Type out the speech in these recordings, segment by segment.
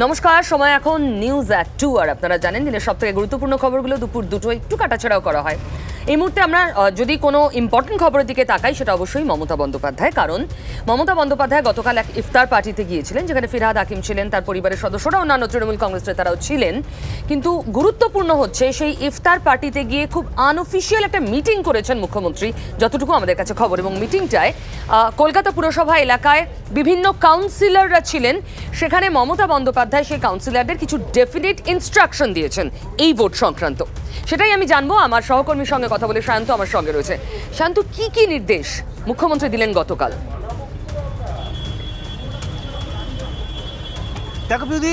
নমস্কার, সময় এখন নিউজ এট 2 আর আপনারা জানেন দিনের সবথেকে গুরুত্বপূর্ণ খবরগুলো দুপুর 2টোয় একটু কাটাছাড়াও করা হয়। এই মুহূর্তে আমরা যদি কোনো ইম্পর্টেন্ট খবরের দিকে তাকাই সেটা অবশ্যই মমতা বন্দ্যোপাধ্যায়, কারণ মমতা বন্দ্যোপাধ্যায় গতকাল এক ইফতার পার্টিতে গিয়েছিলেন যেখানে ফিরহাদ হাকিম ছিলেন, তার পরিবারের সদস্যরা, অন্যান্য তৃণমূল কংগ্রেস নেতারাও ছিলেন। কিন্তু গুরুত্বপূর্ণ হচ্ছে সেই ইফতার পার্টিতে গিয়ে খুব আনঅফিসিয়াল একটা মিটিং করেছেন মুখ্যমন্ত্রী, যতটুকু আমাদের কাছে খবর। এবং মিটিংটায় কলকাতা পুরসভা এলাকায় বিভিন্ন কাউন্সিলররা ছিলেন। সেখানে মমতা বন্দ্যোপাধ্যায় সেই কাউন্সিলরদের কিছু ডেফিনিট ইনস্ট্রাকশন দিয়েছেন এই ভোট সংক্রান্ত। সেটাই আমি জানবো। আমার সহকর্মীর সঙ্গে কথা বলে শান্ত আমার সঙ্গে রয়েছে। শান্ত, কি কি নির্দেশ মুখ্যমন্ত্রী দিলেন গতকাল? দেখো যদি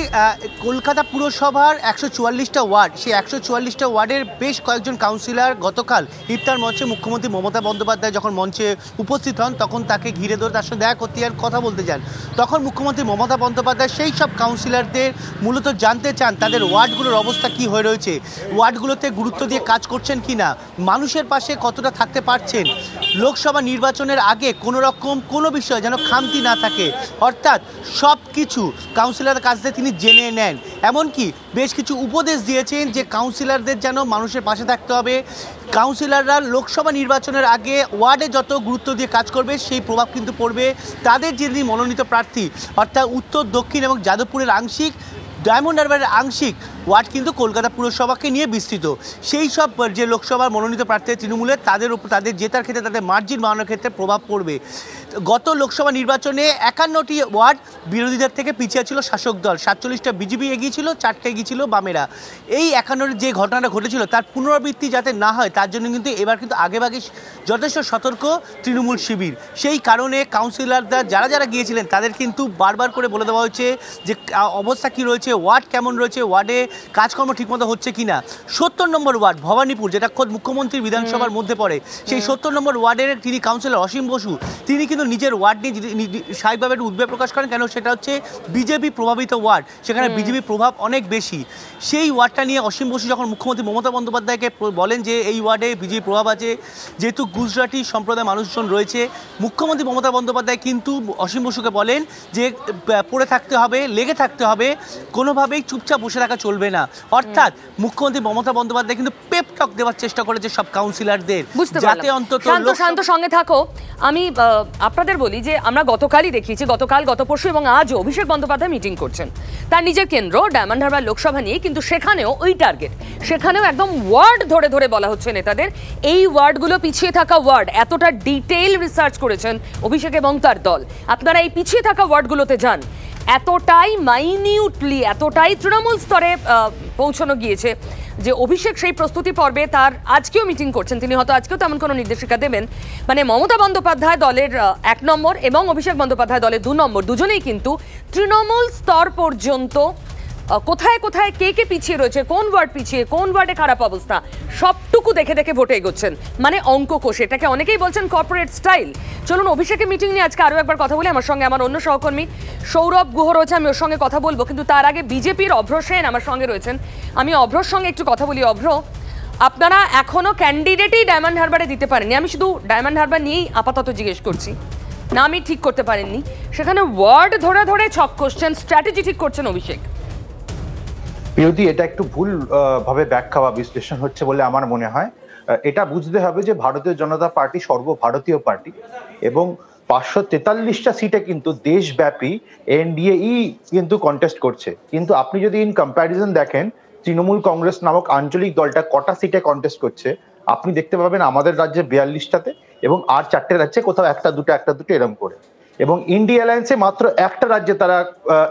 কলকাতা পুরসভার 144টা ওয়ার্ড, সেই 144টা ওয়ার্ডের বেশ কয়েকজন কাউন্সিলর গতকাল ইফতার মঞ্চে মুখ্যমন্ত্রী মমতা বন্দ্যোপাধ্যায় যখন মঞ্চে উপস্থিত হন তখন তাকে ঘিরে ধরে তার সঙ্গে দেখা করতে যান, কথা বলতে যান। তখন মুখ্যমন্ত্রী মমতা বন্দ্যোপাধ্যায় সেই সব কাউন্সিলরদের মূলত জানতে চান তাদের ওয়ার্ডগুলোর অবস্থা কী হয়ে রয়েছে, ওয়ার্ডগুলোতে গুরুত্ব দিয়ে কাজ করছেন কি না, মানুষের পাশে কতটা থাকতে পারছেন, লোকসভা নির্বাচনের আগে কোনো রকম কোনো বিষয় যেন খামতি না থাকে। অর্থাৎ সব কিছু কাউন্সিলর কাছ থেকে তিনি জেনে নেন। এমনকি বেশ কিছু উপদেশ দিয়েছেন যে কাউন্সিলরদের যেন মানুষের পাশে থাকতে হবে। কাউন্সিলররা লোকসভা নির্বাচনের আগে ওয়ার্ডে যত গুরুত্ব দিয়ে কাজ করবে সেই প্রভাব কিন্তু পড়বে তাদের যিনি মনোনীত প্রার্থী, অর্থাৎ উত্তর, দক্ষিণ এবং যাদবপুরের আংশিক, ডায়মন্ড হারবারের আংশিক ওয়ার্ড কিন্তু কলকাতা পুরসভাকে নিয়ে বিস্তৃত। সেই সব যে লোকসভার মনোনীত প্রার্থী তৃণমূলের তাদের উপর তাদের জেতার ক্ষেত্রে, তাদের মার্জিন বাড়ানোর ক্ষেত্রে প্রভাব পড়বে। গত লোকসভা নির্বাচনে 51টি ওয়ার্ড বিরোধীদের থেকে পিছিয়ে ছিল শাসক দল, 47টা বিজেপি এগিয়ে ছিল, 4টা এগিয়ে ছিল বামেরা। এই 51 যে ঘটনাটা ঘটেছিল তার পুনরাবৃত্তি যাতে না হয় তার জন্য কিন্তু এবার কিন্তু আগেভাগে যথেষ্ট সতর্ক তৃণমূল শিবির। সেই কারণে কাউন্সিলররা যারা যারা গিয়েছিলেন তাদের কিন্তু বারবার করে বলে দেওয়া হয়েছে যে অবস্থা কী রয়েছে, ওয়ার্ড কেমন রয়েছে, ওয়ার্ডে কাজকর্ম ঠিকমতো হচ্ছে কিনা। 70 নম্বর ওয়ার্ড ভবানীপুর, যেটা খোদ মুখ্যমন্ত্রীর বিধানসভার মধ্যে পড়ে, সেই 70 নম্বর ওয়ার্ডের তিনি কাউন্সিলর অসীম বসু, তিনি কিন্তু নিজের ওয়ার্ড নিয়ে স্বাভাবিকভাবে একটু উদ্বেগ প্রকাশ করেন। কেন? সেটা হচ্ছে বিজেপি প্রভাবিত ওয়ার্ড, সেখানে বিজেপির প্রভাব অনেক বেশি। সেই ওয়ার্ডটা নিয়ে অসীম বসু যখন মুখ্যমন্ত্রী মমতা বন্দ্যোপাধ্যায়কে বলেন যে এই ওয়ার্ডে বিজেপি প্রভাব আছে, যেহেতু গুজরাটি সম্প্রদায়ের মানুষজন রয়েছে, মুখ্যমন্ত্রী মমতা বন্দ্যোপাধ্যায় কিন্তু অসীম বসুকে বলেন যে পড়ে থাকতে হবে, লেগে থাকতে হবে, কোনোভাবেই চুপচাপ বসে থাকা চলবে না। অর্থাৎ মুখ্যমন্ত্রী মমতা বন্দ্যোপাধ্যায় কিন্তু পেপ টক দেওয়ার চেষ্টা করেছে সব কাউন্সিলরদের, যাতে অন্তত শান্ত সঙ্গে থাকো। আমি আপনাদের বলি যে আমরা গতকালই দেখিয়েছি, গত পরশু এবং আজও অভিষেক বন্দ্যোপাধ্যায় মিটিং করছেন তার নিজের কেন্দ্র ডায়মন্ড হারবার লোকসভা নিয়ে, কিন্তু সেখানেও ওই টার্গেট, সেখানেও একদম ওয়ার্ড ধরে ধরে বলা হচ্ছে নেতাদের এই ওয়ার্ডগুলো পিছিয়ে থাকা ওয়ার্ড। এতটা ডিটেইল রিসার্চ করেছেন অভিষেক এবং তার দল। আপনারা এই পিছিয়ে থাকা ওয়ার্ডগুলোতে যান। এতটাই মাইনিউটলি, এতটাই তৃণমূল স্তরে পৌঁছানো গিয়েছে যে অভিষেক সেই প্রস্তুতি পর্বে তার আজকেও মিটিং করছেন, তিনি হয়তো আজকেও তেমন কোনো নির্দেশিকা দেবেন। মানে মমতা বন্দ্যোপাধ্যায় দলের 1 নম্বর এবং অভিষেক বন্দ্যোপাধ্যায় দলের 2 নম্বর, দুজনেই কিন্তু তৃণমূল স্তর পর্যন্ত কোথায় কোথায় কে কে পিছিয়ে রয়েছে, কোন ওয়ার্ড পিছিয়ে, কোন ওয়ার্ডে খারাপ অবস্থা, সবটুকু দেখে দেখে ভোটে এগোচ্ছেন। মানে অঙ্ক কষে, এটাকে অনেকেই বলছেন কর্পোরেট স্টাইল। চলুন অভিষেকের মিটিং নিয়ে আজকে আরও একবার কথা বলি। আমার সঙ্গে আমার অন্য সহকর্মী সৌরভ গুহ রয়েছে, আমি ওর সঙ্গে কথা বলবো, কিন্তু তার আগে বিজেপির অভ্র সেন আমার সঙ্গে রয়েছেন। আমি অভ্রর সঙ্গে একটু কথা বলি। অভ্র, আপনারা এখনো ক্যান্ডিডেটই ডায়মন্ড হারবারে দিতে পারেননি। আমি শুধু ডায়মন্ড হারবার নিয়েই আপাতত জিজ্ঞেস করছি, না আমি ঠিক করতে পারেননি, সেখানে ওয়ার্ড ধরে ধরে ছক করছেন, স্ট্র্যাটেজি ঠিক করছেন অভিষেক। বিরোধী এটা একটু ভুল ভাবে ব্যাখ্যা বা বিশ্লেষণ হচ্ছে বলে আমার মনে হয়। এটা বুঝতে হবে যে ভারতীয় জনতা পার্টি সর্বভারতীয় পার্টি এবং 543টা সিটে কিন্তু দেশব্যাপী এনডিএই কিন্তু কন্টেস্ট করছে। কিন্তু আপনি যদি ইন কম্প্যারিজন দেখেন তৃণমূল কংগ্রেস নামক আঞ্চলিক দলটা কটা সিটে কন্টেস্ট করছে, আপনি দেখতে পাবেন আমাদের রাজ্যে 42টাতে এবং আর 4টে রাজ্যে কোথাও একটা দুটো এরকম করে। এবং ইন্ডিয়া অ্যালায়েন্সে মাত্র একটা রাজ্যে তারা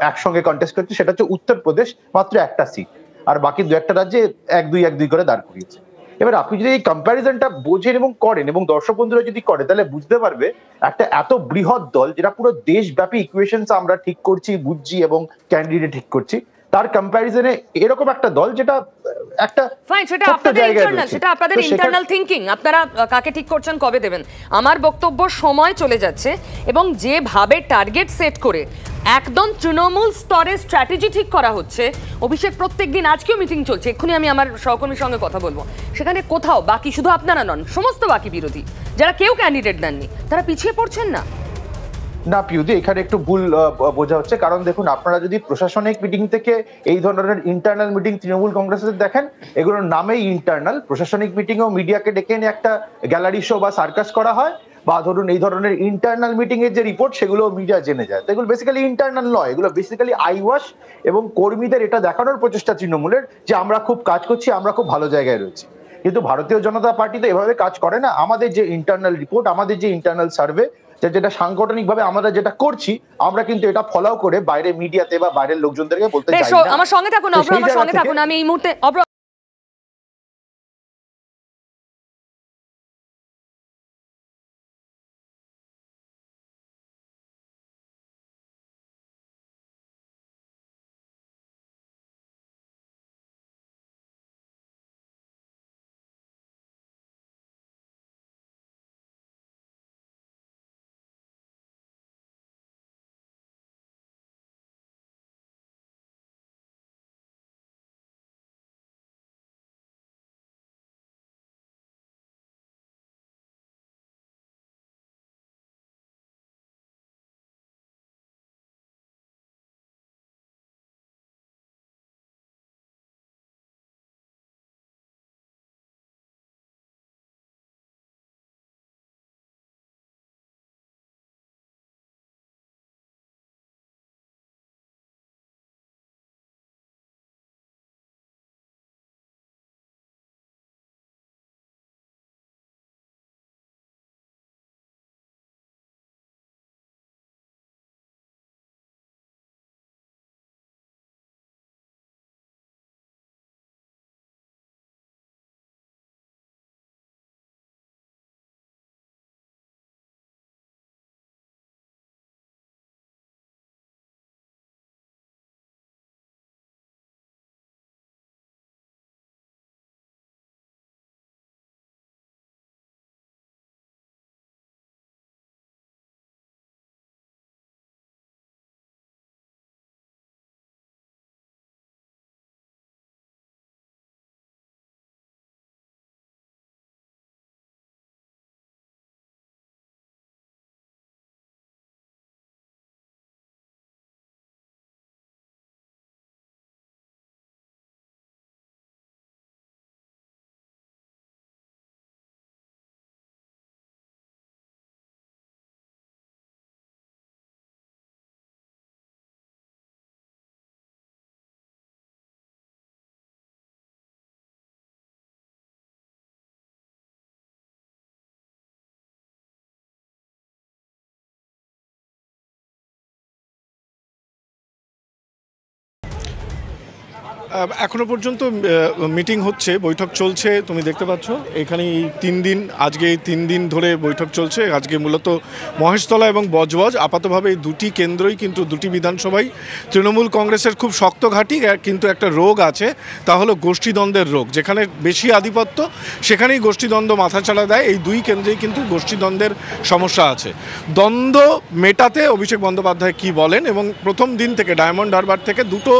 একসঙ্গে কন্টেস্ট করছে, সেটা হচ্ছে উত্তরপ্রদেশ, মাত্র একটা সিট, আর বাকি 2-1টা রাজ্যে 1-2 করে দাঁড় করিয়েছে। এবার আপনি যদি এই কম্প্যারিজনটা বোঝেন এবং করেন এবং দর্শক বন্ধুরা যদি করে, তাহলে বুঝতে পারবে একটা এত বৃহৎ দল যেটা পুরো দেশব্যাপী ইকুয়েশনস আমরা ঠিক করছি, বুঝছি এবং ক্যান্ডিডেট ঠিক করছি, তার কম্প্যারিজনে এরকম একটা দল যেটা একটা ফাইন, সেটা আপনাদের ইন্টারনাল থিংকিং, আপনারা কাকে ঠিক করছেন, কবে দেবেন। আমার বক্তব্য সময় চলে যাচ্ছে এবং যেভাবে টার্গেট সেট করে একদম তৃণমূল স্তরে স্ট্র্যাটেজি ঠিক করা হচ্ছে। অভিষেক প্রত্যেকদিন, আজকেও মিটিং চলছে, এক্ষুনি আমি আমার সহকর্মীর সঙ্গে কথা বলবো, সেখানে কোথাও বাকি শুধু আপনারা নন, সমস্ত বাকি বিরোধী যারা কেউ ক্যান্ডিডেট দেননি তারা পিছিয়ে পড়ছেন না। না পিউদি, এখানে একটু ভুল বোঝা হচ্ছে। কারণ দেখুন, আপনারা যদি প্রশাসনিক মিটিং থেকে এই ধরনের ইন্টারনাল মিটিং তৃণমূল কংগ্রেসের দেখেন, এগুলোর নামেই ইন্টারনাল। প্রশাসনিক মিটিংও মিডিয়াকে ডেকে এনে একটা গ্যালারি শো বা সার্কাস করা হয়, বা ধরুন এই ধরনের ইন্টারনাল মিটিং এর যে রিপোর্ট সেগুলো মিডিয়া জেনে যায়। তো এগুলো বেসিক্যালি ইন্টারনাল নয়, এগুলো বেসিক্যালি আই ওয়াশ এবং কর্মীদের এটা দেখানোর প্রচেষ্টা তৃণমূলের যে আমরা খুব কাজ করছি, আমরা খুব ভালো জায়গায় রয়েছি। কিন্তু ভারতীয় জনতা পার্টি তো এভাবে কাজ করে না। আমাদের যে ইন্টারনাল রিপোর্ট, আমাদের যে ইন্টারনাল সার্ভে, যেটা সাংগঠনিক ভাবে আমরা যেটা করছি, আমরা কিন্তু এটা ফলো করে বাইরে মিডিয়াতে বা বাইরের লোকজনদেরকে বলতে চাই না। আমার সঙ্গে থাকুন অব্র, আমার সঙ্গে থাকুন। আমি এই মুহূর্তে অব্র এখনো পর্যন্ত মিটিং হচ্ছে, বৈঠক চলছে, তুমি দেখতে পাচ্ছ এখানে এই 3 দিন, আজকে এই 3 দিন ধরে বৈঠক চলছে। আজকে মূলত মহেশতলা এবং বজবজ, আপাতভাবে এই দুটি কেন্দ্রই কিন্তু দুটি বিধানসভায় তৃণমূল কংগ্রেসের খুব শক্ত ঘাঁটি। কিন্তু একটা রোগ আছে, তা হলো গোষ্ঠীদ্বন্দ্বের রোগ। যেখানে বেশি আধিপত্য সেখানেই গোষ্ঠীদ্বন্দ্ব মাথাচাড়া দেয়। এই দুই কেন্দ্রেই কিন্তু গোষ্ঠীদ্বন্দ্বের সমস্যা আছে। দ্বন্দ্ব মেটাতে অভিষেক বন্দ্যোপাধ্যায় কি বলেন, এবং প্রথম দিন থেকে ডায়মন্ড হারবার থেকে দুটো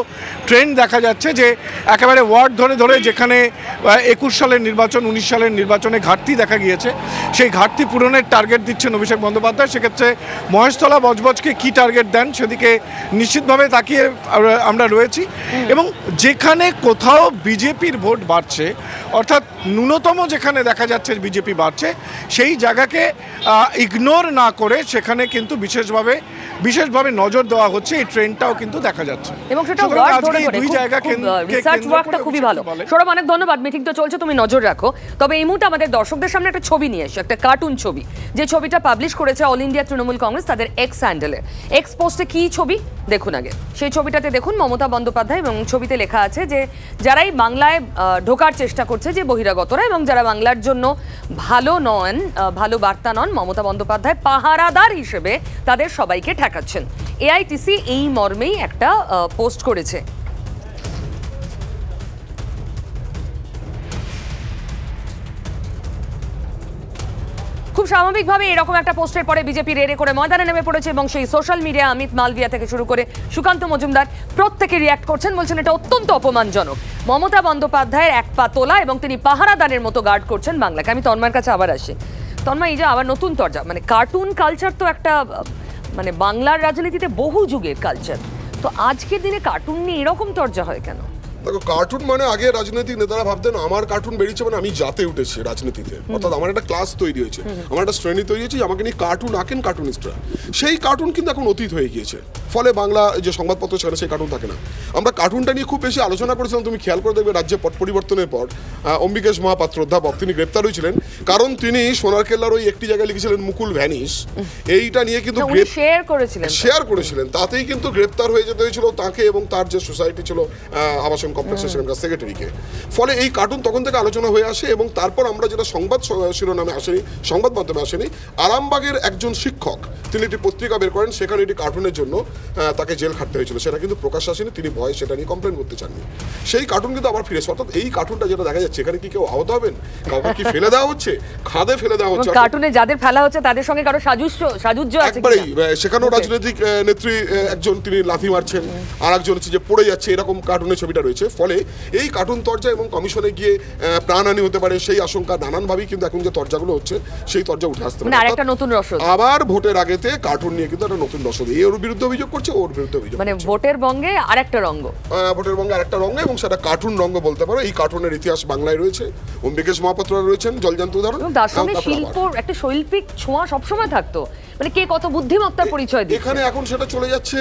ট্রেন্ড দেখা যাচ্ছে যে একেবারে ওয়ার্ড ধরে ধরে যেখানে 21 সালের নির্বাচন, 19 সালের নির্বাচনে ঘাটতি দেখা গিয়েছে, সেই ঘাটতি পূরণের টার্গেট দিচ্ছেন অভিষেক বন্দ্যোপাধ্যায়। সেক্ষেত্রে মহেশতলা বজবজকে কি টার্গেট দেন সেদিকে নিশ্চিতভাবে তাকিয়ে আমরা রয়েছি। এবং যেখানে কোথাও বিজেপির ভোট বাড়ছে, অর্থাৎ ন্যূনতম যেখানে দেখা যাচ্ছে বিজেপি বাড়ছে, সেই জায়গাকে ইগনোর না করে সেখানে কিন্তু বিশেষভাবে নজর দেওয়া হচ্ছে। এই ট্রেন্ডটাও কিন্তু দেখা যাচ্ছে এবং সেটা ওয়ার্ড ধরে ধরে রিসার্চ ওয়ার্কটা খুবই ভালো। সৌরভ, অনেক ধন্যবাদ। মিটিং তো চলছে, তুমি নজর রাখো। তবে এই মুহূর্তে আমাদের দর্শকদের সামনে একটা ছবি নিয়ে এসে, একটা কার্টুন ছবি, যে ছবিটা পাবলিশ করেছে অল ইন্ডিয়া তৃণমূল কংগ্রেস তাদের এক্স হ্যান্ডেলে। এক্স পোস্টে কি ছবি দেখুন আগে। সেই ছবিটাতে দেখুন মমতা বন্দ্যোপাধ্যায়, এবং ছবিতে লেখা আছে যে যারাই বাংলায় ঢোকার চেষ্টা করছে, যে বহিরাগতরা এবং যারা বাংলার জন্য ভালো নন, ভালো বার্তা নন, মমতা বন্দ্যোপাধ্যায় পাহারাদার হিসেবে তাদের সবাইকে ঠেকাচ্ছেন। এআইটিসি এই মর্মেই একটা পোস্ট করেছে। খুব স্বাভাবিকভাবে এরকম একটা পোস্টের পরে বিজেপি রেড়ে করে ময়দানে নেমে পড়েছে, এবং সেই সোশ্যাল মিডিয়া অমিত মালভিয়া থেকে শুরু করে সুকান্ত মজুমদার প্রত্যেকে রিয়াক্ট করছেন, বলছেন এটা অত্যন্ত অপমানজনক। মমতা বন্দ্যোপাধ্যায়ের এক পা তোলা এবং তিনি পাহারাদারের মতো গার্ড করছেন বাংলাকে। আমি তন্মার কাছে আবার আসি। তন্মা, এই যে আবার নতুন তরজা, মানে কার্টুন কালচার তো একটা মানে বাংলার রাজনীতিতে বহু যুগের কালচার, তো আজকের দিনে কার্টুন নিয়ে এরকম চর্চা হয় কেন? দেখো, কার্টুন মানে আগে রাজনৈতিক নেতারা ভাবতেন আমার কার্টুন বেরিয়েছে মানে আমি জাতে উঠেছি রাজনীতিতে, অর্থাৎ আমার একটা ক্লাস তৈরি হয়েছে, আমার একটা শ্রেণী তৈরি হয়েছে, আমাকে নিয়ে কার্টুন আঁকেন কার্টুনিস্টরা। সেই কার্টুন কিন্তু এখন অতীত হয়ে গিয়েছে, ফলে বাংলা যে সংবাদপত্র সেখানে সেই কার্টুন থাকে না। আমরা কার্টুনটা নিয়ে খুব বেশি আলোচনা করেছিলাম, তুমি খেয়াল করে দেখবে রাজ্যে পট পরিবর্তনের পর অম্বিকেশ মহাপাত্র অধ্যাপক তিনি গ্রেপ্তার হয়েছিলেন, কারণ তিনি সোনার কেল্লার ওই একটি জায়গায় লিখেছিলেন মুকুল ভ্যানিশ, এইটা নিয়ে কিন্তু শেয়ার করেছিলেন, তাতেই কিন্তু গ্রেপ্তার হয়ে যেতে হয়েছিল তাকে এবং তার যে সোসাইটি ছিল আবাসন কমপ্লেক্সের সেখানকার সেক্রেটারিকে। ফলে এই কার্টুন তখন থেকে আলোচনা হয়ে আসে, এবং তারপর আমরা যেটা সংবাদ শিরোনামে আসেনি, সংবাদ মাধ্যমে আসেনি, আরামবাগের একজন শিক্ষক তিনি একটি পত্রিকা বের করেন, সেখানে এটি কার্টুনের জন্য তাকে জেল খাটতে হয়েছিল, সেটা কিন্তু প্রকাশ আসেনি, তিনি ভয়ে সেটা নিয়ে কমপ্লেন করতে চাননি। সেই কার্টুন কিন্তু আবার ফিরেছে, অর্থাৎ এই কার্টুনটা যেটা দেখা যাচ্ছে এখানে কি কেউ আহত হবেন, কাউকে কি ফেলে দেওয়া হচ্ছে, খাদে ফেলে দেওয়া হচ্ছে, কার্টুনে যাদের ফেলা হচ্ছে তাদের সঙ্গে কারো সাজুজ্য আছে একবারেই। সেখানেও রাজনৈতিক নেত্রী একজন তিনি লাথি মারছেন, আর একজন হচ্ছে যে পড়ে যাচ্ছে, এরকম কার্টুনের ছবিটা রয়েছে। ফলে এই কার্টুন তরজা এবং কমিশনে গিয়ে প্রাণহানি হতে পারে সেই আশঙ্কা নানানভাবেই কিন্তু এখন যে তরজাগুলো হচ্ছে সেই তরজা উঠে আসতে পারে, আরেকটা নতুন রসদ। আবার ভোটের আগেতে কার্টুন নিয়ে কিন্তু একটা নতুন রসদ, ওর বিরুদ্ধে অভিযোগ করছে, ওর বিরুদ্ধে অভিযোগ, মানে ভোটের বঙ্গে আরেকটা রঙ্গ, ভোটের বঙ্গে আরেকটা রঙ্গ, এবং সেটা কার্টুন রঙ্গ বলতে পারো। এই কার্টুনের ইতিহাস বাংলায় রয়েছে, অম্বিকেশ মহাপাত্র রয়েছেন জলজান্ত উদাহরণ, তার সঙ্গে শিল্প একটা শৈল্পিক ছোঁয়া সবসময় থাকতো, মানে কে কত বুদ্ধিমত্তার পরিচয় দিচ্ছে। এখানে এখন সেটা চলে যাচ্ছে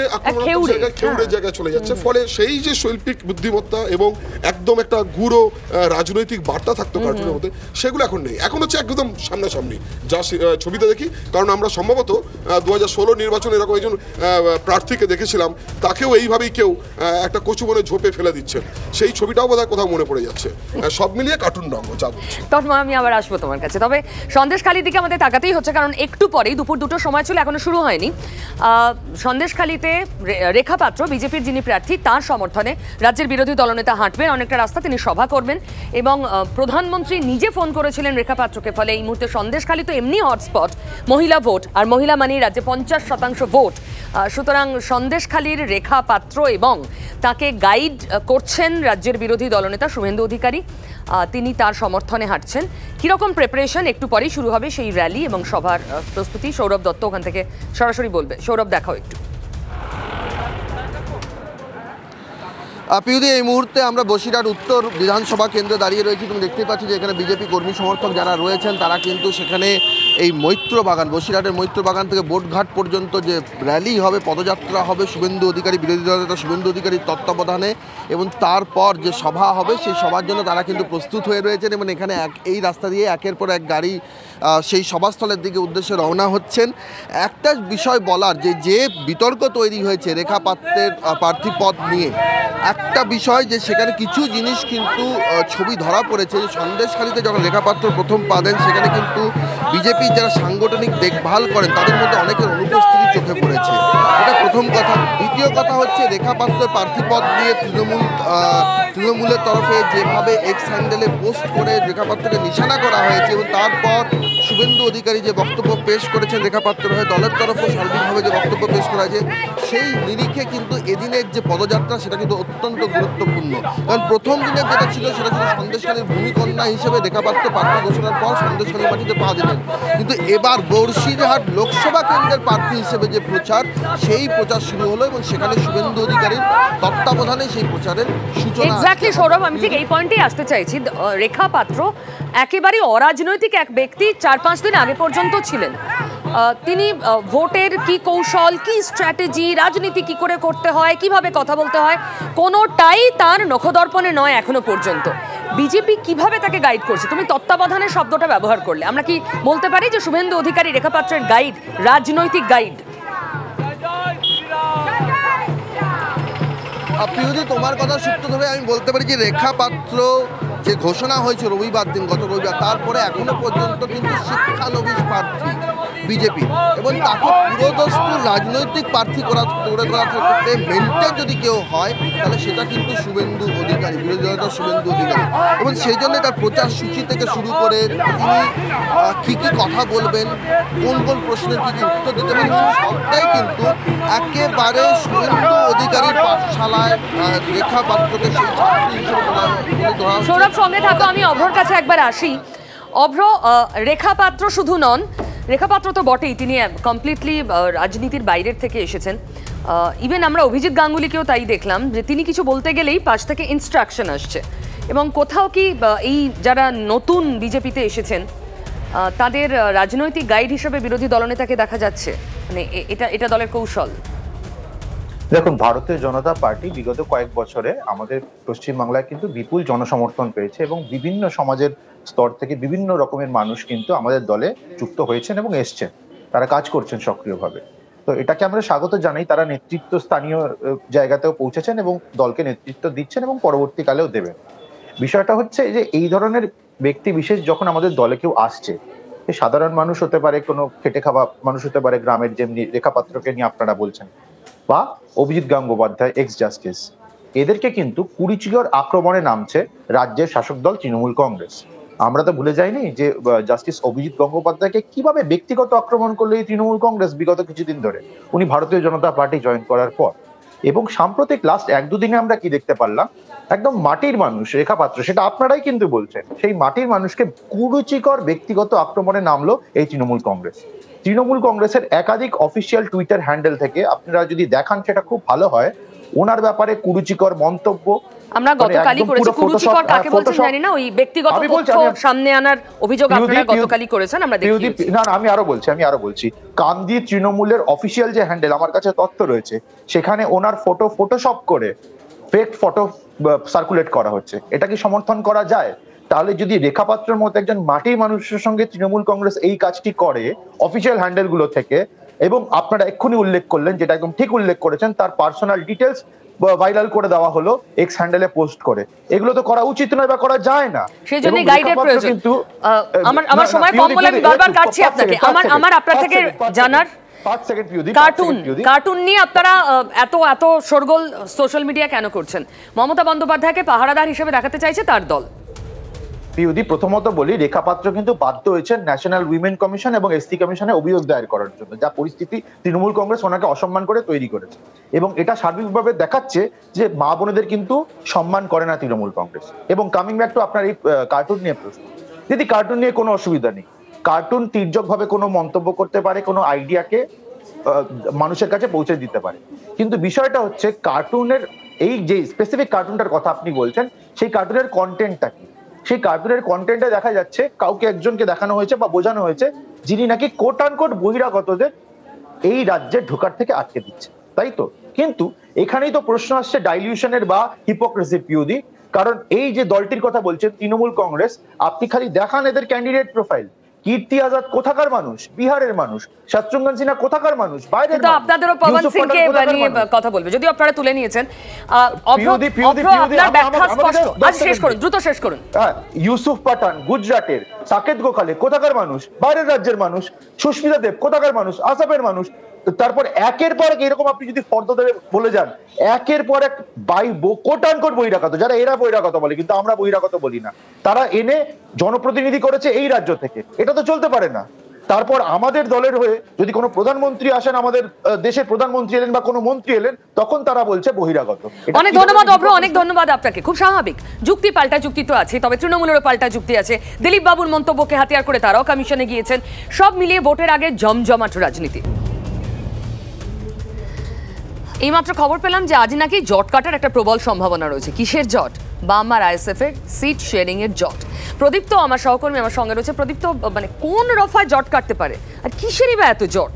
খেউড়ের জায়গায় চলে যাচ্ছে, ফলে সেই যে শৈল্পিক বুদ্ধিমত্তা এবং একদম একটা গুঁড়ো রাজনৈতিক বার্তা থাকতো কার্টুনের মধ্যে, সেগুলো এখন নেই। এখন হচ্ছে একদম সামনাসামনি যা ছবিতে দেখি, কারণ আমরা সম্ভবত 2016 নির্বাচনে এরকম একজন প্রার্থীকে দেখেছিলাম, তাকেও এইভাবেই কেউ একটা কচুবনে ঝোপে ফেলে দিচ্ছেন, সেই ছবিটাও বোধহয় কোথাও মনে পড়ে যাচ্ছে। সব মিলিয়ে কার্টুন রঙ যা বলছি। তখন আমি আবার আসবো তোমার কাছে, তবে সন্দেশখালির দিকে আমাদের তাকাতেই হচ্ছে, কারণ একটু পরেই দুপুর 2টোর সময় ছিল, এখনো শুরু হয়নি। সন্দেশখালিতে রেখা পাত্র বিজেপির যিনি প্রার্থী তার সমর্থনে রাজ্যের বিরোধী দলনেতা হাঁটবেন অনেকটা রাস্তা, তিনি সভা করবেন, এবং প্রধানমন্ত্রী নিজে ফোন করেছিলেন রেখা পাত্রকে। ফলে এই মুহূর্তে সন্দেশখালি তো এমনি হটস্পট, মহিলা ভোট, আর মহিলা মানেই রাজ্যে 50% ভোট। সুতরাং সন্দেশখালির রেখা পাত্র এবং তাকে গাইড করছেন রাজ্যের বিরোধী দলনেতা শুভেন্দু অধিকারী, তিনি তার সমর্থনে হাঁটছেন। কীরকম প্রিপারেশন, একটু পরেই শুরু হবে সেই র্যালি এবং সভার প্রস্তুতি। সৌরভ দত্ত ওখান থেকে সরাসরি বলবে। সৌরভ, দেখাও একটু। পিউদি, এই মুহূর্তে আমরা বসিরহাট উত্তর বিধানসভা কেন্দ্রে দাঁড়িয়ে রয়েছি। তুমি দেখতেই পাচ্ছ যে এখানে বিজেপি কর্মী সমর্থক যারা রয়েছেন তারা কিন্তু সেখানে এই মৈত্র বাগান, বসিরহাটের মৈত্র বাগান থেকে বোটঘাট পর্যন্ত যে র্যালি হবে, পদযাত্রা হবে শুভেন্দু অধিকারী, বিরোধী দলনেতা শুভেন্দু অধিকারীর তত্ত্বাবধানে, এবং তারপর যে সভা হবে সেই সভার জন্য তারা কিন্তু প্রস্তুত হয়ে রয়েছেন, এবং এখানে এই রাস্তা দিয়ে একের পর এক গাড়ি সেই সভাস্থলের দিকে উদ্দেশ্যে রওনা হচ্ছেন। একটা বিষয় বলার, যে বিতর্ক তৈরি হয়েছে রেখা পাত্রের প্রার্থী পদ নিয়ে, একটা বিষয় যে সেখানে কিছু জিনিস কিন্তু ছবি ধরা পড়েছে, যে সন্দেশখালিতে যখন রেখা পাত্র প্রথম পা দেন সেখানে কিন্তু বিজেপি যারা সাংগঠনিক দেখভাল করেন তাদের মধ্যে অনেকের অনুপস্থিতি চোখে পড়েছে, এটা প্রথম কথা। দ্বিতীয় কথা হচ্ছে রেখা পাত্রের প্রার্থী পদ নিয়ে তৃণমূলের তরফে যেভাবে এক্স হ্যান্ডেলে পোস্ট করে রেখা পাত্রকে নিশানা করা হয়েছে, এবং তারপর শুভেন্দু অধিকারী যে বক্তব্য পেশ করেছেন রেখা পাত্রের হয়ে, দলের তরফে সার্বিকভাবে যে বক্তব্য পেশ করা হয়েছে, সেই নিরিখে কিন্তু এদিনের যে পদযাত্রা সেটা কিন্তু অত্যন্ত গুরুত্বপূর্ণ। কারণ প্রথম দিনের যেটা ছিল সেটা ছিল সন্দেশখালীর ভূমিকন্যা হিসেবে রেখা পাত্র প্রার্থী ঘোষণার পর সন্দেশখালীর মাটিতে পা দিলেন, কিন্তু এবার বর্ষিরহাট লোকসভা কেন্দ্রের প্রার্থী হিসেবে যে প্রচার, সেই প্রচার শুরু হলো, এবং সেখানে শুভেন্দু অধিকারীর তত্ত্বাবধানে সেই প্রচারের সূচনা। এক্স্যাক্টলি সৌরভ, আমি ঠিক এই পয়েন্টেই আসতে চাইছি। রেখা পাত্র একেবারেই অরাজনৈতিক এক ব্যক্তি, 4-5 দিন আগে পর্যন্ত ছিলেন। তিনি ভোটের কি কৌশল, কি স্ট্র্যাটেজি, রাজনীতি কি করে করতে হয়, কিভাবে কথা বলতে হয়, কোনোটাই তার নখদর্পণে নয় এখনো পর্যন্ত। বিজেপি কিভাবে তাকে গাইড করছে? তুমি তত্ত্বাবধানের শব্দটা ব্যবহার করলে, আমরা কি বলতে পারি যে শুভেন্দু অধিকারী রেখা পাত্রের গাইড, রাজনৈতিক গাইড? পিউদি, তোমার কথা সূত্র ধরে আমি বলতে পারি যে রেখা পাত্র যে ঘোষণা হয়েছে রবিবার দিন, গত রবিবার, তারপরে এখনো পর্যন্ত কিন্তু শিক্ষানবিশ প্রার্থী বিজেপি, এবং তাকে পুরোদস্তুর রাজনৈতিক প্রার্থী করে তোলার ক্ষেত্রে মেনটেন যদি কেউ হয় তাহলে সেটা কিন্তু শুভেন্দু অধিকারী, বিরোধী দলনেতা শুভেন্দু অধিকারী, এবং সেই জন্য তার প্রচার সূচি থেকে শুরু করে তিনি কী কী কথা বলবেন, কোন কোন প্রশ্নের কী কী উত্তর দিতে পারেন, সবটাই কিন্তু একেবারে শুভেন্দু অধিকারীর পাঠশালায় রেখা পাত্রকে সেই ছাত্রী হিসেবে ধরা। সৌরভ, সঙ্গে থাকো, আমি অভ্রর কাছে একবার আসি। অভ্র, রেখা পাত্র শুধু নন, রেখা পাত্র তো বটেই, তিনি কমপ্লিটলি রাজনীতির বাইরের থেকে এসেছেন। ইভেন আমরা অভিজিৎ গাঙ্গুলিকেও তাই দেখলাম যে তিনি কিছু বলতে গেলেই পাশ থেকে ইনস্ট্রাকশন আসছে। এবং কোথাও কি এই যারা নতুন বিজেপিতে এসেছেন তাদের রাজনৈতিক গাইড হিসেবে বিরোধী দলনেতাকে দেখা যাচ্ছে, মানে এটা দলের কৌশল? দেখুন, ভারতীয় জনতা পার্টি বিগত কয়েক বছরে আমাদের পশ্চিমবাংলায় কিন্তু বিপুল জনসমর্থন পেয়েছে এবং বিভিন্ন সমাজের স্তর থেকে বিভিন্ন রকমের মানুষ কিন্তু আমাদের দলে যুক্ত হয়েছেন এবং এসছেন, তারা কাজ করছেন সক্রিয়ভাবে। তো এটাকে আমরা স্বাগত জানাই। তারা নেতৃত্ব স্থানীয় জায়গাতেও পৌঁছেছেন এবং দলকে নেতৃত্ব দিচ্ছেন এবং পরবর্তীকালেও দেবেন। বিষয়টা হচ্ছে যে এই ধরনের ব্যক্তি বিশেষ যখন আমাদের দলে কেউ আসছে, সাধারণ মানুষ হতে পারে, কোনো খেটে খাওয়া মানুষ হতে পারে, গ্রামের যেমনি রেখা পাত্রকে নিয়ে আপনারা বলছেন, বা অভিজিৎ গঙ্গোপাধ্যায় এক্স জাস্টিস, এদেরকে কিন্তু কুরুচিকর আক্রমণে নামছে রাজ্যের শাসক দল তৃণমূল কংগ্রেস। আমরা তো ভুলে যাইনি যে জাস্টিস অভিজিৎ গঙ্গোপাধ্যায়কে কিভাবে ব্যক্তিগত আক্রমণ করলো এই তৃণমূল কংগ্রেস বিগত কিছুদিন ধরে, উনি ভারতীয় জনতা পার্টি জয়েন করার পর। এবং সাম্প্রতিক লাস্ট 1-2 দিনে আমরা কি দেখতে পারলাম, একদম মাটির মানুষ রেখা পাত্র, সেটা আপনারাই কিন্তু বলছেন, সেই মাটির মানুষকে কুরুচিকর ব্যক্তিগত আক্রমণে নামলো এই তৃণমূল কংগ্রেস। তৃণমূল কংগ্রেসের একাধিক অফিসিয়াল টুইটার হ্যান্ডেল থেকে আপনারা যদি দেখান সেটা খুব ভালো হয়, ওনার ব্যাপারে কুরুচিকর মন্তব্য আমরা গতকালই করেছি। কুরুচিকর কাকে বলছেন জানি না, ওই ব্যক্তিগত তথ্য সামনে আনার অভিযোগ আপনারা গতকালই করেছেন, আমরা দেখি। না, আমি আরো বলছি কান্দি তৃণমূলের অফিসিয়াল যে হ্যান্ডেল আমার কাছে তথ্য রয়েছে, সেখানে ওনার ফটোশপ করে ফেক ফটো সার্কুলেট করা হচ্ছে। এটা কি সমর্থন করা যায়? তাহলে যদি রেখা পাত্রের মতো একজন মাটির মানুষের সঙ্গে তৃণমূল কংগ্রেস এই কাজটি করে অফিসিয়াল হ্যান্ডেল গুলো থেকে, এবং আপনারা এক্ষুনি উল্লেখ করলেন, যেটা একদম ঠিক উল্লেখ করেছেন, তার পার্সোনাল ডিটেলস ভাইরাল করে দেওয়া হলো এক্স হ্যান্ডেলে পোস্ট করে, এগুলো তো করা উচিত নয় বা করা যায় না। সেজন্য গাইডের প্রয়োজন। কিন্তু আমার সময় কম বলে আমি বারবার কাটছি আপনাকে। আমার আপনার থেকে জানার, কার্টুন নিয়ে আপনারা এত শোরগোল সোশ্যাল মিডিয়া কেন করছেন? মমতা বন্দ্যোপাধ্যায়কে পাহারাদার হিসেবে দেখাতে চাইছে তার দল। পিউদি, প্রথমত বলি, রেখা পাত্র কিন্তু বাধ্য হয়েছেন ন্যাশনাল উইমেন কমিশন এবং এসসি কমিশনে অভিযোগ দায়ের করার জন্য। যা পরিস্থিতি তৃণমূল কংগ্রেস ওনাকে অসম্মান করে তৈরি করেছে, এবং এটা সার্বিকভাবে দেখাচ্ছে যে মা বোনেদের কিন্তু সম্মান করে না তৃণমূল কংগ্রেস। এবং কামিং ব্যাক টু আপনার এই কার্টুন নিয়ে প্রশ্ন, দিদি কার্টুন নিয়ে কোনো অসুবিধা নেই। কার্টুন তির্যকভাবে কোনো মন্তব্য করতে পারে, কোনো আইডিয়াকে মানুষের কাছে পৌঁছে দিতে পারে, কিন্তু বিষয়টা হচ্ছে কার্টুনের এই যে স্পেসিফিক কার্টুনটার কথা আপনি বলছেন, সেই কার্টুনের কন্টেন্টটা কি? সেই কার্টুনের কন্টেন্টে দেখা যাচ্ছে কাউকে একজনকে দেখানো হয়েছে বা বোঝানো হয়েছে যিনি নাকি কোট আনকোট বহিরাগতদের এই রাজ্যে ঢোকার থেকে আটকে দিচ্ছে, তাই তো? কিন্তু এখানেই তো প্রশ্ন আসছে ডাইলিউশনের বা হিপোক্রেসির, পিউদি। কারণ এই যে দলটির কথা বলছেন তৃণমূল কংগ্রেস, আপনি খালি দেখান এদের ক্যান্ডিডেট প্রোফাইল। কীর্তি আজাদ কোথাকার মানুষ? বিহারের মানুষ। শত্রুঘ্ন সিনহা কোথাকার মানুষ? বাইরের মানুষ। আপনাদেরও পবন সিংকে নিয়ে কথা বলবে, যদি আপনারা তুলে নিয়েছেন। দ্রুত শেষ করুন। ইউসুফ পাঠান গুজরাটের, সাকেত গোখালে কোথাকার মানুষ? বাইরের রাজ্যের মানুষ। সুস্মিতা দেব কোথাকার মানুষ? আসামের মানুষ। তারপর একের পর এক এরকম আপনি যদি ফর্দ ধরে বলে যান, একের পর এক কোট আনকোট বহিরাগত, যারা এরা বহিরাগত বলে কিন্তু আমরা বহিরাগত বলি না, তারা এনে জনপ্রতিনিধি করেছে এই রাজ্য থেকে। এটা তো চলতে পারে না। তারপর আমাদের দলের হয়ে যদি কোনো প্রধানমন্ত্রী আসেন, আমাদের দেশের প্রধানমন্ত্রী এলেন বা কোনো মন্ত্রী এলেন, তখন তারা বলছে বহিরাগত। অনেক ধন্যবাদ অভ্র, অনেক ধন্যবাদ আপনাকে। খুব স্বাভাবিক, যুক্তি পাল্টা যুক্তি তো আছে, তবে তৃণমূলেরও পাল্টা যুক্তি আছে। দিলীপ বাবুর মন্তব্যকে হাতিয়ার করে তারাও কমিশনে গিয়েছেন। সব মিলিয়ে ভোটের আগে জমজমাট রাজনীতি। এইমাত্র খবর পেলাম যে আজ নাকি জট কাটার একটা প্রবল সম্ভাবনা রয়েছে। কিসের জট? বাম আর আইএসএফ এর সিট শেয়ারিং এর জট। প্রদীপ্ত আমার সহকর্মী আমার সঙ্গে রয়েছে। প্রদীপ্ত, মানে কোন রফায় জট কাটতে পারে আর কিসেরই বা এত জট?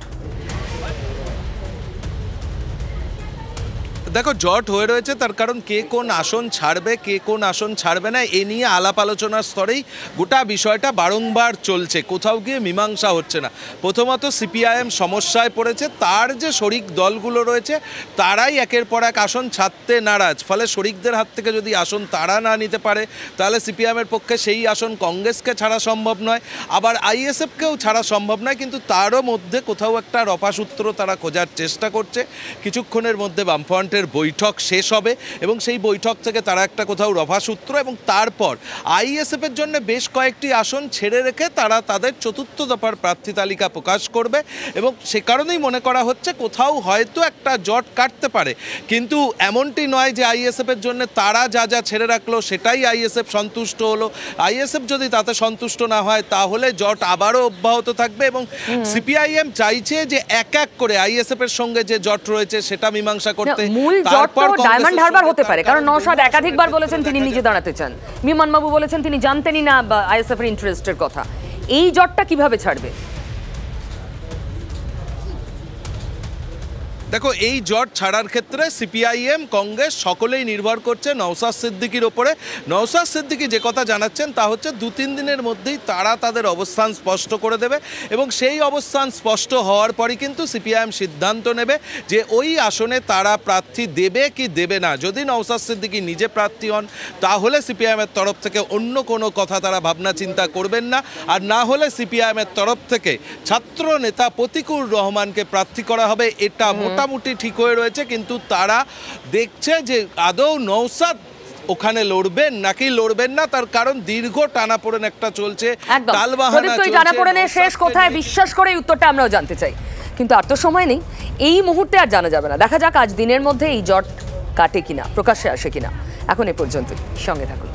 দেখো, জট হয়ে রয়েছে তার কারণ কে কোন আসন ছাড়বে, কে কোন আসন ছাড়বে না, এ নিয়ে আলাপ আলোচনার স্তরেই গোটা বিষয়টা বারংবার চলছে, কোথাও গিয়ে মীমাংসা হচ্ছে না। প্রথমত সিপিআইএম সমস্যায় পড়েছে, তার যে শরিক দলগুলো রয়েছে তারাই একের পর এক আসন ছাড়তে নারাজ। ফলে শরিকদের হাত থেকে যদি আসন তারা না নিতে পারে, তাহলে সিপিআইএমের পক্ষে সেই আসন কংগ্রেসকে ছাড়া সম্ভব নয়, আবার আইএসএফকেও ছাড়া সম্ভব নয়। কিন্তু তারও মধ্যে কোথাও একটা রফাসূত্র তারা খোঁজার চেষ্টা করছে। কিছুক্ষণের মধ্যে বামফ্রন্টের তাদের বৈঠক শেষ হবে এবং সেই বৈঠক থেকে তারা একটা কোথাও রফাসূত্র এবং তারপর আইএসএফের জন্য বেশ কয়েকটি আসন ছেড়ে রেখে তারা তাদের চতুর্থ দফার প্রার্থী তালিকা প্রকাশ করবে এবং সে কারণেই মনে করা হচ্ছে কোথাও হয়তো একটা জট কাটতে পারে। কিন্তু এমনটি নয় যে আইএসএফের জন্য তারা যা যা ছেড়ে রাখলো সেটাই আইএসএফ সন্তুষ্ট হলো। আইএসএফ যদি তাতে সন্তুষ্ট না হয় তাহলে জট আবারও অব্যাহত থাকবে এবং সিপিআইএম চাইছে যে এক এক করে আইএসএফ এর সঙ্গে যে জট রয়েছে সেটা মীমাংসা করতে। মূল জট তো ডায়মন্ড হারবার হতে পারে, কারণ নওশাদ একাধিকবার বলেছেন তিনি নিজে দাঁড়াতে চান, বিমান বাবু বলেছেন তিনি জানতেনই না আইএসএফ এর ইন্টারেস্টের কথা। এই জটটা কিভাবে ছাড়বে? দেখো, এই জট ছাড়ার ক্ষেত্রে সিপিআইএম কংগ্রেস সকলেই নির্ভর করছে নওশাদ সিদ্দিকীর ওপরে। নওশাদ সিদ্দিকী যে কথা জানাচ্ছেন তা হচ্ছে 2-3 দিনের মধ্যেই তারা তাদের অবস্থান স্পষ্ট করে দেবে এবং সেই অবস্থান স্পষ্ট হওয়ার পরই কিন্তু সিপিআইএম সিদ্ধান্ত নেবে যে ওই আসনে তারা প্রার্থী দেবে কি দেবে না। যদি নওশাদ সিদ্দিকী নিজে প্রার্থী হন তাহলে সিপিআইএমের তরফ থেকে অন্য কোনো কথা তারা ভাবনা চিন্তা করবেন না, আর না হলে সিপিআইএমের তরফ থেকে ছাত্র নেতা প্রতিকুর রহমানকে প্রার্থী করা হবে। এটা মোটামুটি ঠিক হয়ে রয়েছে, কিন্তু তারা দেখছে যে আদৌ নওশাদ ওখানে লড়বেন নাকি লড়বেন না, তার কারণ দীর্ঘ টানাপোড়েন একটা চলছে, টানাপোড়েনের শেষ কোথায় বিশ্বাস করে উত্তরটা আমরাও জানতে চাই, কিন্তু আর তো সময় নেই। এই মুহূর্তে আর জানা যাবে না, দেখা যাক আজ দিনের মধ্যে এই জট কাটে কিনা, প্রকাশ্যে আসে কিনা। এখন এ পর্যন্তই, সঙ্গে থাকুন।